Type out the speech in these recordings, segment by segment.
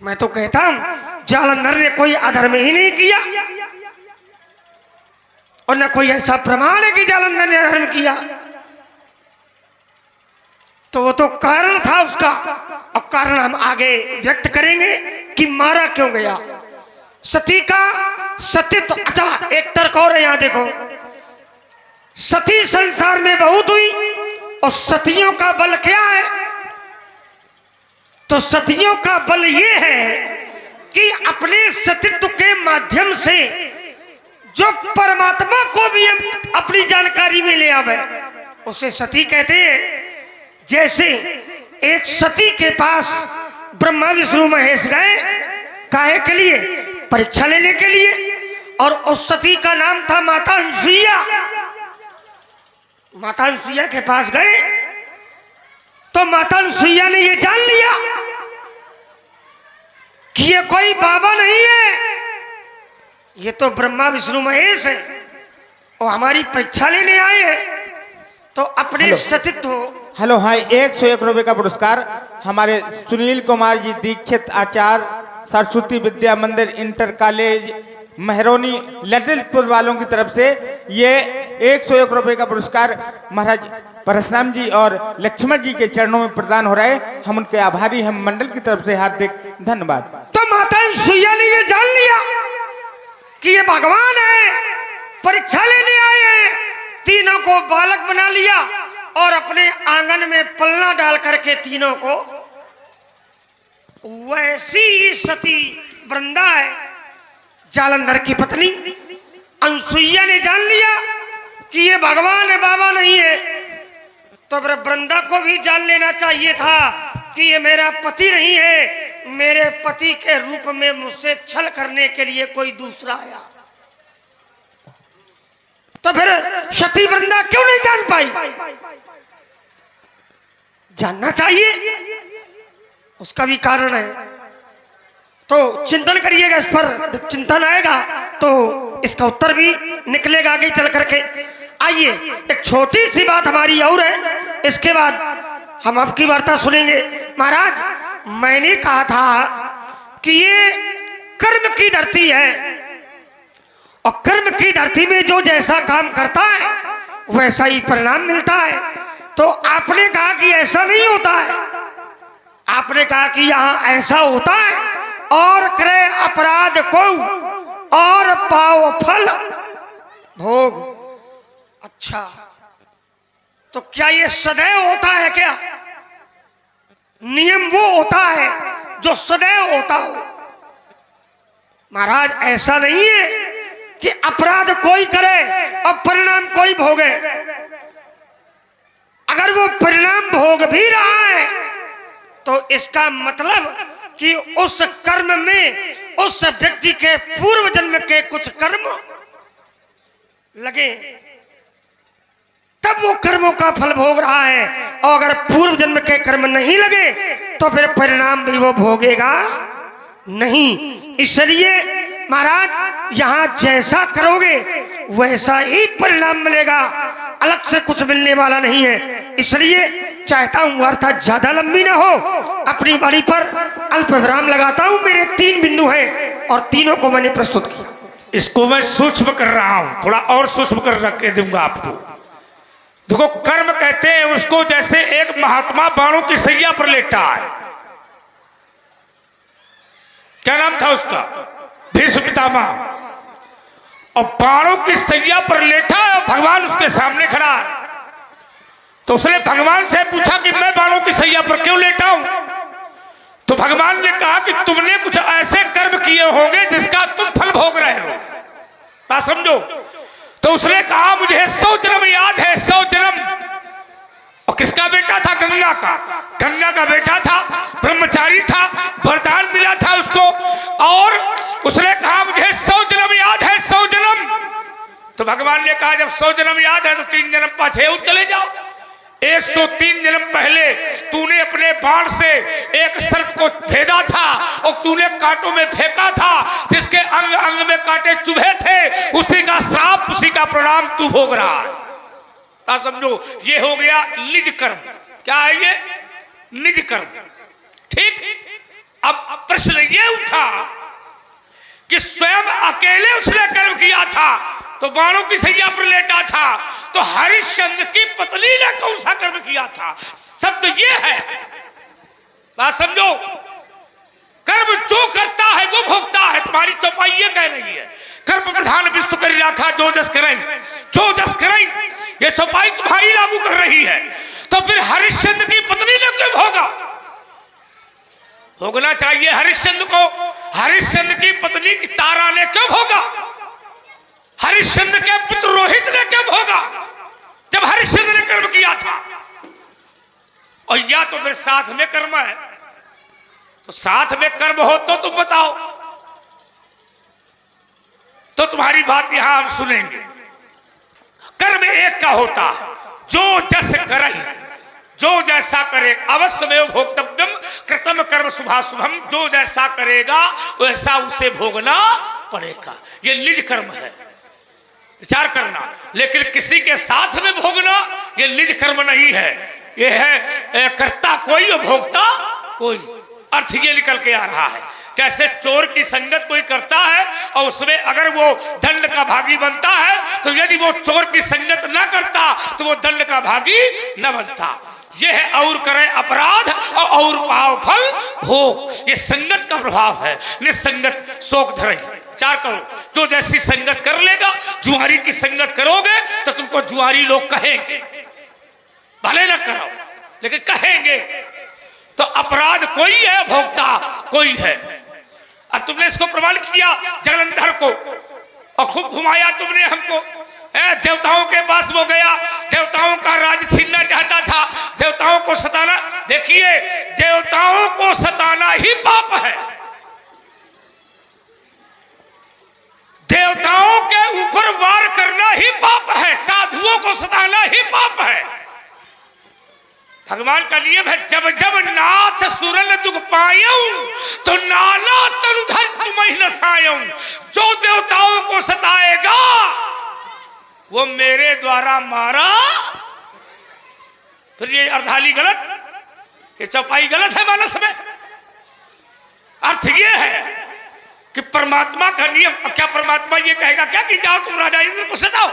मैं तो कहता हूं जालंधर ने कोई अधर्म ही नहीं किया और न कोई ऐसा प्रमाण है कि जालंधर ने अधर्म किया। तो वो तो कारण था उसका, और कारण हम आगे व्यक्त करेंगे कि मारा क्यों गया। सती का सतीत्व, अच्छा एक तर्क और है, यहां देखो, सती संसार में बहुत हुई और सतियों का बल क्या है? तो सतियों का बल ये है कि अपने सतीत्व के माध्यम से जो परमात्मा को भी अपनी जानकारी में ले आवे उसे सती कहते हैं। जैसे एक सती के पास ब्रह्मा विष्णु महेश गए, काहे के लिए? परीक्षा लेने के लिए, और उस सती का नाम था माता अनसुईया। माता अनसुईया के पास गए तो माता अनसुईया ने ये जान लिया कि ये कोई बाबा नहीं है, ये तो ब्रह्मा विष्णु महेश है और हमारी परीक्षा लेने आए हैं। तो अपने सतीत्व, हेलो, हाँ, 101 रुपए का पुरस्कार हमारे सुनील कुमार जी दीक्षित आचार्य सरस्वती विद्या मंदिर इंटर कॉलेज महरौनी ललितपुर वालों की तरफ से ये 101 रुपए का पुरस्कार महाराज परशुराम जी और लक्ष्मण जी के चरणों में प्रदान हो रहा है। हम उनके आभारी, हम मंडल की तरफ से हार्दिक धन्यवाद। तो माता अनसुईया ने ये जान लिया कि ये भगवान है, परीक्षा लेने आए हैं, तीनों को बालक बना लिया और अपने आंगन में पलना डाल करके तीनों को, वैसी ही सती वृंदा है जालंधर की पत्नी। अनसुईया ने जान लिया कि ये भगवान है, बाबा नहीं है। तो वृंदा को भी जान लेना चाहिए था कि ये मेरा पति नहीं है, मेरे पति के रूप में मुझसे छल करने के लिए कोई दूसरा आया। तो फिर सती वृंदा क्यों नहीं जान पाई? जानना चाहिए, उसका भी कारण है। तो चिंतन करिएगा इस पर, जब चिंतन आएगा तो इसका उत्तर भी निकलेगा आगे चल करके। आइए, एक छोटी सी बात हमारी और है, इसके बाद हम आपकी वार्ता सुनेंगे। महाराज, मैंने कहा था कि ये कर्म की धरती है और कर्म की धरती में जो जैसा काम करता है वैसा ही परिणाम मिलता है। तो आपने कहा कि ऐसा नहीं होता है, आपने कहा कि यहां ऐसा होता है, और करे अपराध को और पाओ फल भोग। अच्छा, तो क्या ये सदैव होता है? क्या नियम वो होता है जो सदैव होता हो? महाराज, ऐसा नहीं है कि अपराध कोई करे और परिणाम कोई भोगे। अगर वो परिणाम भोग भी रहा है तो इसका मतलब कि उस कर्म में उस व्यक्ति के पूर्व जन्म के कुछ कर्म लगे, तब वो कर्मों का फल भोग रहा है। और अगर पूर्व जन्म के कर्म नहीं लगे तो फिर परिणाम भी वो भोगेगा नहीं। इसलिए महाराज, यहां जैसा करोगे वैसा ही परिणाम मिलेगा, अलग से कुछ मिलने वाला नहीं है। इसलिए चाहता हूं वार्ता ज्यादा लंबी ना हो, अपनी बारी पर अल्प विराम लगाता हूं। मेरे 3 बिंदु हैं और तीनों को मैंने प्रस्तुत किया। इसको मैं सूक्ष्म कर रहा हूं, थोड़ा और सूक्ष्म कर रख के दूंगा आपको। देखो, कर्म कहते हैं उसको जैसे एक महात्मा बाणों की सैया पर लेटा है। क्या नाम था उसका? भीष्म पितामह। और बाणों की सैया पर लेटा है और भगवान उसके सामने खड़ा है। तो उसने भगवान से पूछा कि मैं बाणों की सैया पर क्यों लेटा हूं? तो भगवान ने कहा कि तुमने कुछ ऐसे कर्म किए होंगे जिसका तुम फल भोग रहे हो। बात समझो। तो उसने कहा मुझे 100 जन्म याद है, 100 जन्म। और किसका बेटा था? गंगा का। गंगा का बेटा था, ब्रह्मचारी था, वरदान मिला था उसको। और उसने कहा मुझे 100 जन्म याद है, 100 जन्म। तो भगवान ने कहा जब 100 जन्म याद है तो 3 जन्म पाछे और चले जाओ। 103 जन्म पहले तूने अपने बाण से एक सर्प को भेदा था और तूने कांटों में फेंका था, जिसके अंग अंग में कांटे चुभे थे। उसी का श्राप, उसी का प्रणाम तू भोग रहा है। समझो, ये हो गया निज कर्म। क्या है ये? निज कर्म। ठीक। अब प्रश्न ये उठा कि स्वयं अकेले उसने कर्म किया था तो बाणों की सैया पर लेटा था, तो हरिश्चंद्र की पत्नी ने कौन सा कर्म किया था? शब्द ये है, बात समझो। कर्म जो करता है वो भोगता है। तुम्हारी चौपाई ये कह रही है, कर्म प्रधान विश्व कर रखा जो जस करें, जो जस करें, ये चौपाई तुम्हारी लागू कर रही है। तो फिर हरिश्चंद्र की पत्नी ने क्यों भोगा? भोगना चाहिए हरिश्चंद्र को। हरिश्चंद्र की पत्नी की तारा ने क्यों भोगा? हरिश्चंद्र के पुत्र रोहित ने क्यों भोगा जब हरिश्चंद्र ने कर्म किया था? और या तो फिर साथ में कर्म है, तो साथ में कर्म हो तो तुम बताओ, तो तुम्हारी बात यहां हम सुनेंगे। कर्म एक का होता है, जो जस करे, जो जैसा करे, अवश्य में भोक्तव्यम कृतम कर्म शुभाशुभम, जो जैसा करेगा वैसा उसे भोगना पड़ेगा। ये निज कर्म है, विचार करना। लेकिन किसी के साथ में भोगना ये निज कर्म नहीं है, ये है कर्ता कोई और भोगता कोई। अर्थ ये निकल के आ रहा है, जैसे चोर की संगत कोई करता है और उसमें अगर वो दंड का भागी बनता है, तो यदि वो चोर की संगत ना करता तो वो दंड का भागी न बनता। ये है और करे अपराध और पाव फल भोग, ये संगत का प्रभाव है। निसंगत शोक धरे, विचार करो। जो जैसी संगत कर लेगा, जुआरी की संगत करोगे तो तुमको जुआरी लोग कहेंगे, भले न करो लेकिन कहेंगे। तो अपराध कोई है, भोक्ता कोई है। अब तुमने इसको प्रमाणित किया जलंधर को, और खूब घुमाया तुमने हमको। देवताओं के पास वो गया, देवताओं का राज छीनना चाहता था, देवताओं को सताना। देखिए, देवताओं को सताना ही पाप है, देवताओं के ऊपर वार करना ही पाप है, साधुओं को सताना ही पाप है। भगवान का नियम है, जब जब नाथ सुरन दुख पायूं तो नाना तनुधर तुम्हें नसायूं। जो देवताओं को सताएगा वो मेरे द्वारा मारा। फिर ये अर्धाली गलत, ये चौपाई गलत है मानस में। अर्थ ये है कि परमात्मा का नियम, क्या परमात्मा ये कहेगा क्या कि जाओ तुम राजा इंद्र को सताओ?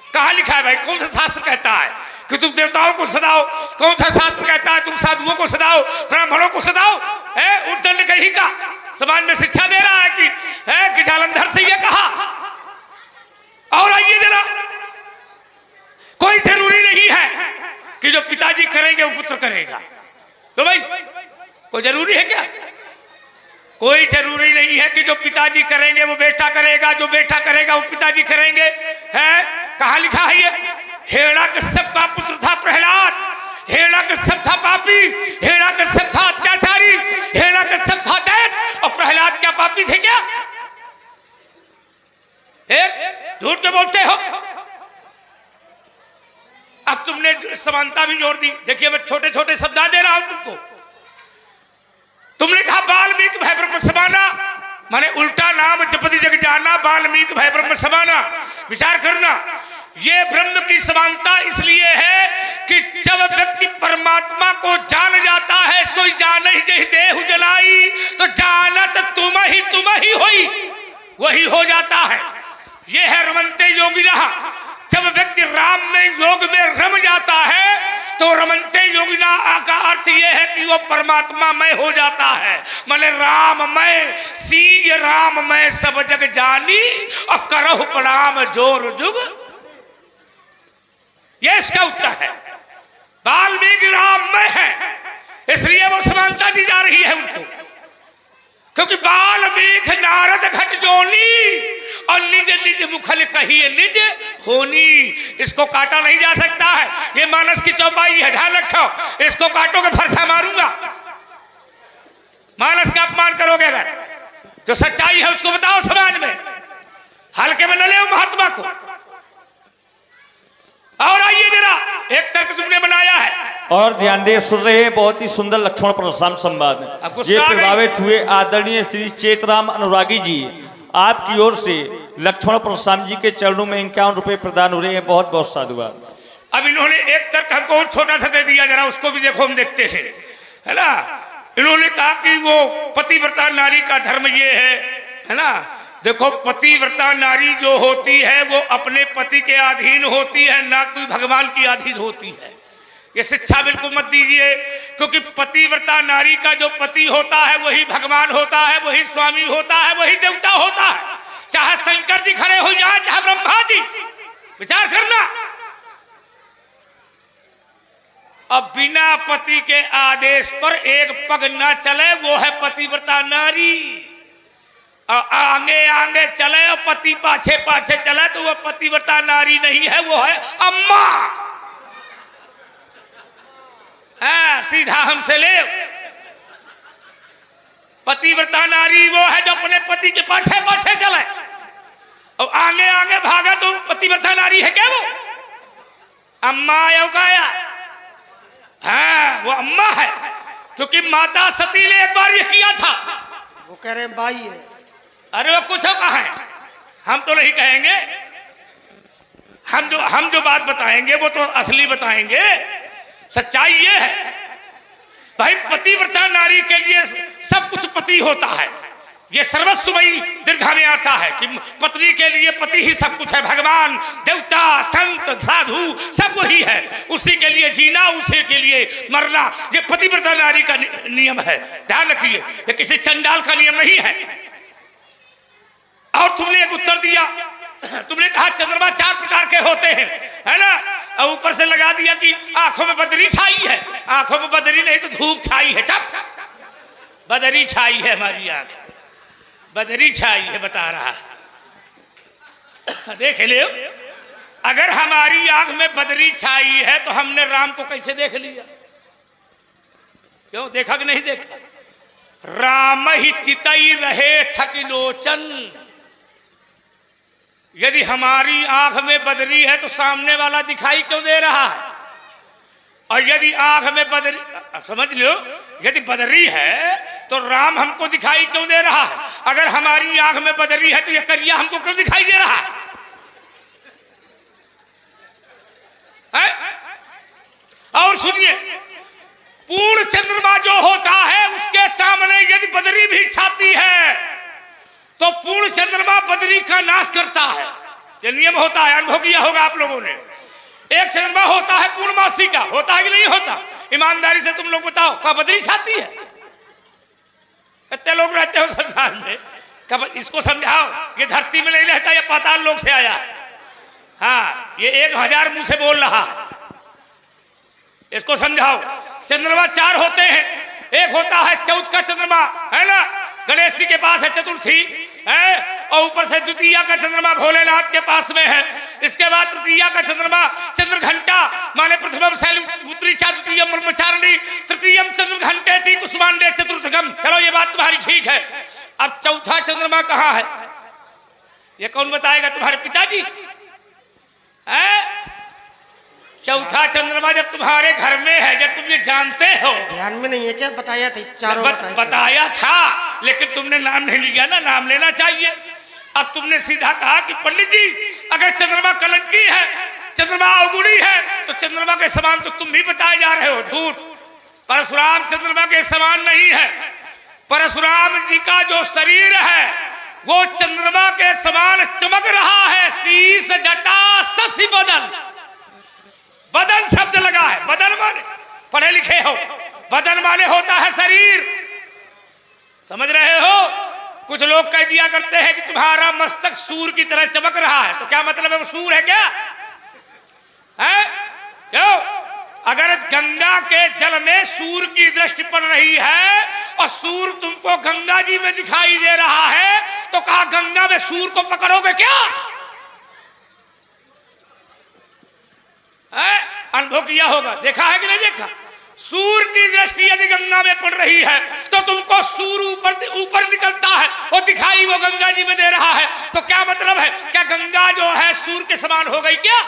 कहां लिखा है भाई? कौन सा शास्त्र कहता है कि तुम देवताओं को सताओ? कौन सा शास्त्र कहता है तुम साधुओं को सताओ, ब्राह्मणों को सताओ? उद्दंड कहीं का समाज में शिक्षा दे रहा है कि जालंधर से ये कहा। और आइए जरा, कोई जरूरी नहीं है कि जो पिताजी करेंगे वो पुत्र करेगा। तो भाई कोई जरूरी है क्या? कोई जरूरी नहीं है कि जो पिताजी करेंगे वो बेटा करेगा, जो बेटा करेगा वो पिताजी करेंगे। है कहां लिखा है ये? हिरण्यकश्यप का पुत्र था प्रहलाद, हिरण्यकश्यप था पापी, हिरण्यकश्यप था अत्याचारी, हिरण्यकश्यप था दैत्य, और प्रहलाद क्या पापी थे क्या? झूठ के बोलते हो। अब तुमने समानता भी जोड़ दी। देखिए मैं छोटे छोटे शब्द दे रहा हूं तुमको। तुमने कहा वाल्मीकि भय ब्रह्म समाना, माने उल्टा नाम जपति जग जाना, वाल्मीकि भय ब्रह्म समाना। विचार करना, ये ब्रह्म की समानता इसलिए है कि जब व्यक्ति परमात्मा को जान जाता है, सो जान ही जही देहु जलाई, तो जानत तुम ही होई, वही हो जाता है। ये है रमनते योगी रहा। जब व्यक्ति राम में योग में रम जाता है तो रमनते योगिना का अर्थ यह है कि वो परमात्मा में हो जाता है। माने राममय सीय राममय सब जग जानी और करहु प्रणाम जोर जुग। यह इसका उत्तर है। वाल्मीकि राममय है इसलिए वो समानता दी जा रही है उनको, क्योंकि वाल्मीकि नारद घट जोनी और निज निज मुखल कहिए निज होनी। इसको काटा नहीं जा सकता है, ये मानस की चौपाई है, ध्यान रखो। इसको काटोगे फरसा मारूंगा, मानस का अपमान करोगे। अगर जो सच्चाई है उसको बताओ समाज में, हल्के में न ले महात्मा को। और आइए जरा, एक तर्क तुमने बनाया है और ध्यान दे, सुन रहे हैं बहुत ही सुंदर लक्ष्मण परशुराम संवाद। ये प्रभावित हुए आदरणीय श्री चेतराम अनुरागी जी, आपकी ओर से लक्ष्मण परशुराम जी के चरणों में 51 रुपए प्रदान हो रहे हैं। बहुत बहुत साधुवाद। अब इन्होंने एक तर्क हमको छोटा सा दे दिया, जरा उसको भी देखो, हम देखते हैं, है ना। इन्होंने कहा कि वो पतिव्रता नारी का धर्म ये है ना। देखो, पतिव्रता नारी जो होती है वो अपने पति के अधीन होती है, ना कोई भगवान की अधीन होती है। ये शिक्षा बिल्कुल मत दीजिए, क्योंकि पतिव्रता नारी का जो पति होता है वही भगवान होता है, वही स्वामी होता है, वही देवता होता है। चाहे शंकर जी खड़े हो जाए, चाहे ब्रह्मा जी, विचार करना। अब बिना पति के आदेश पर एक पग न चले वो है पतिव्रता नारी। आगे आगे चले और पति पाछे पाछे चले तो वो पतिव्रता नारी नहीं है, वो है अम्मा। सीधा हमसे ले। पतिव्रता नारी वो है जो अपने पति के पाछे पाछे चले और आगे आगे भागा तो पतिव्रता नारी है क्या वो? अम्मा आया। हाँ, वो अम्मा है, क्योंकि माता सती ने एक बार ये किया था। वो कह रहे हैं बाई है। अरे वो कुछ कहा है, हम तो नहीं कहेंगे। हम जो बात बताएंगे वो तो असली बताएंगे। सच्चाई ये है भाई, पतिव्रता नारी के लिए सब कुछ पति होता है। ये सर्वस्वमयी दीर्घा में आता है कि पत्नी के लिए पति ही सब कुछ है। भगवान, देवता, संत, साधु सब वही है। उसी के लिए जीना, उसी के लिए मरना, ये पतिव्रता नारी का नियम है। ध्यान रखिए, ये किसी चंडाल का नियम नहीं है। और तुमने एक उत्तर दिया, तुमने कहा चंद्रमा 4 प्रकार के होते हैं, है ना। और ऊपर से लगा दिया कि आंखों में बदरी छाई है। आंखों में बदरी नहीं तो धूप छाई है। चप, बदरी छाई है, हमारी आंख बदरी छाई है, बता रहा। देख ले, अगर हमारी आंख में बदरी छाई है तो हमने राम को कैसे देख लिया? क्यों देखा कि नहीं देखा? राम ही चितई रहे थकिलोचन। यदि हमारी आंख में बदरी है तो सामने वाला दिखाई क्यों दे रहा है? और यदि आंख में बदरी, समझ लो, यदि बदरी है तो राम हमको दिखाई क्यों दे रहा है? अगर हमारी आंख में बदरी है तो यह करिया हमको क्यों दिखाई दे रहा है? और सुनिए, पूर्ण चंद्रमा जो होता है उसके सामने यदि बदरी भी छाती है तो पूर्ण चंद्रमा बदरी का नाश करता है। ये नियम होता है, अनुभव किया होगा आप लोगों ने। एक चंद्रमा होता है पूर्णमासी का, होता है कि नहीं होता? ईमानदारी से तुम लोग बताओ, क्या बदरी छाती है? कितने लोग रहते हो संसार में, कब इसको समझाओ। ये धरती में नहीं रहता, ये पाताल लोक से आया है। हाँ, ये 1000 मुंह से बोल रहा है, इसको समझाओ। चंद्रमा 4 होते हैं। एक होता है चौथ का चंद्रमा, है ना, गणेश जी के पास है, चतुर्थी है, और ऊपर से द्वितीया का चंद्रमा भोलेनाथ के पास में है। इसके बाद तृतीया का चंद्रमा चंद्रघंटा, माने प्रथमम शैलपुत्री चा द्वितीयम ब्रह्मचारिणी तृतीयम चंद्रघंटे थी कुसुमांडे चतुर्थकम। चलो ये बात तुम्हारी ठीक है। अब चौथा चंद्रमा कहाँ है? ये कौन बताएगा? तुम्हारे पिताजी है? चौथा चंद्रमा जब तुम्हारे घर में है, जब तुम ये जानते हो। ध्यान में नहीं है क्या? बताया था, चारों बताया था, लेकिन तुमने नाम नहीं लिया ना, नाम लेना चाहिए। अब तुमने सीधा कहा कि पंडित जी, अगर चंद्रमा कलंकी है, चंद्रमा अवगुणी है, तो चंद्रमा के समान तो तुम भी बताए जा रहे हो। झूठ। परशुराम चंद्रमा के समान नहीं है। परशुराम जी का जो शरीर है वो चंद्रमा के समान चमक रहा है। शीश जटा शशि बदन, बदन शब्द लगा है। बदन माने, पढ़े लिखे हो, बदन माने होता है शरीर। समझ रहे हो? कुछ लोग कह दिया करते हैं कि तुम्हारा मस्तक सूर्य की तरह चमक रहा है, तो क्या मतलब है? वो सूर्य है क्या? है क्यों? अगर गंगा के जल में सूर्य की दृष्टि पड़ रही है और सूर्य तुमको गंगा जी में दिखाई दे रहा है, तो कहा गंगा में सूर्य को पकड़ोगे क्या? अनुभव किया होगा, देखा है कि नहीं देखा? सूर्य की दृष्टि यदि गंगा में पड़ रही है तो तुमको सूर्य ऊपर निकलता है और दिखाई वो गंगा जी में दे रहा है, तो क्या मतलब है? क्या गंगा जो है सूर्य के समान हो गई क्या?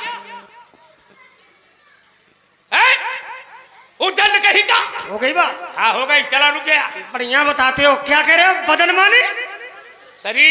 उज्जैन कहीं का हो गई बात? हाँ हो गई। चला रुक गया। बढ़िया बताते हो। क्या कह रहे हो? बदन माने शरीर।